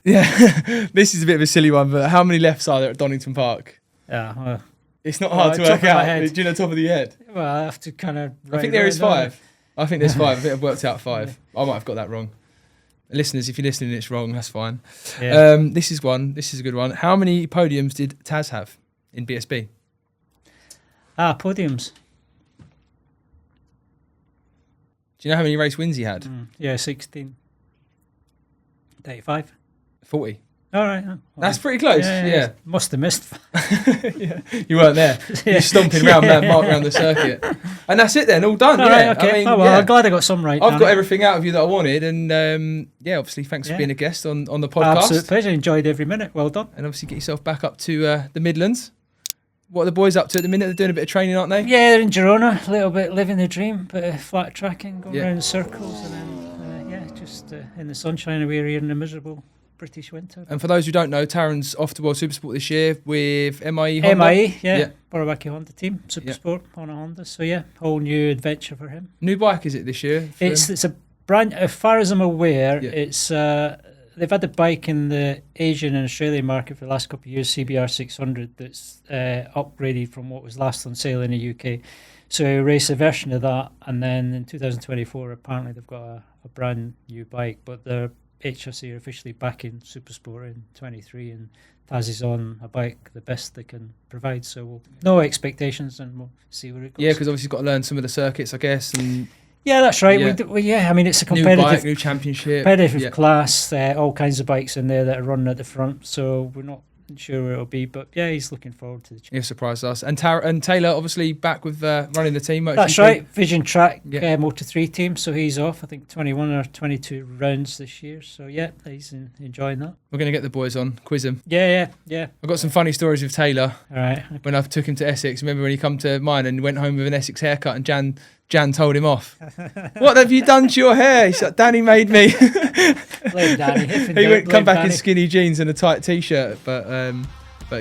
Yeah. This is a bit of a silly one, but how many lefts are there at Donington Park? Yeah. It's not hard to work out. Do you know top of the head? Well, I have to kind of... I think there is 5. I think there's 5. I think I've worked out 5. I might have got that wrong. Listeners, if you're listening and it's wrong, that's fine. Yeah. This is a good one. How many podiums did Taz have in BSB? Podiums. Do you know how many race wins he had? 16. 35. 40. All right. That's pretty close. Yeah. Must have missed. Yeah. You weren't there. You're stomping around that mark around the circuit. And that's it then, all done. Right, okay. I'm glad I got some right. I've got everything out of you that I wanted. And obviously, thanks for being a guest on the podcast. Absolute pleasure. Enjoyed every minute. Well done. And obviously, get yourself back up to the Midlands. What are the boys up to at the minute? They're doing a bit of training, aren't they? Yeah, they're in Girona, a little bit living the dream, bit of flat tracking, going around in circles, and then, just in the sunshine, we're here in the miserable British winter. And for those who don't know, Tarran's off to World Supersport this year with MIE Honda. MIE, Borowaki Honda team, Supersport on a Honda. So, whole new adventure for him. New bike, is it, this year? It's a brand, as far as I'm aware, Yeah. it's they've had the bike in the Asian and Australian market for the last couple of years, CBR 600, that's upgraded from what was last on sale in the UK. So we race a version of that, and then in 2024, apparently they've got a brand new bike, but their HRC are officially back in Supersport in 23, and Taz is on a bike the best they can provide. So no expectations, and we'll see where it goes. Yeah, because obviously you've got to learn some of the circuits, I guess, and Yeah, that's right. Yeah. I mean, it's a new bike, competitive, new championship. competitive class. All kinds of bikes in there that are running at the front. So we're not sure where it'll be, but yeah, he's looking forward to the. He'll surprise us. And Taylor, obviously back with running the team. That's right, Vision Track Moto 3 team. So he's off, I think, 21 or 22 rounds this year. So yeah, he's enjoying that. We're going to get the boys on, quiz him. Yeah. I've got some funny stories with Taylor. All right. When I took him to Essex, remember when he come to mine and went home with an Essex haircut, and Jan told him off. What have you done to your hair? He said, Danny made me. Blame Danny. He went come back in skinny jeans and a tight t-shirt, but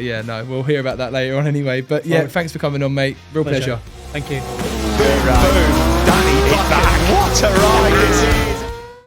yeah, no, we'll hear about that later on anyway. But yeah, thanks for coming on, mate. Real pleasure. Thank you. Boom, boom. Danny is back. What a ride it is.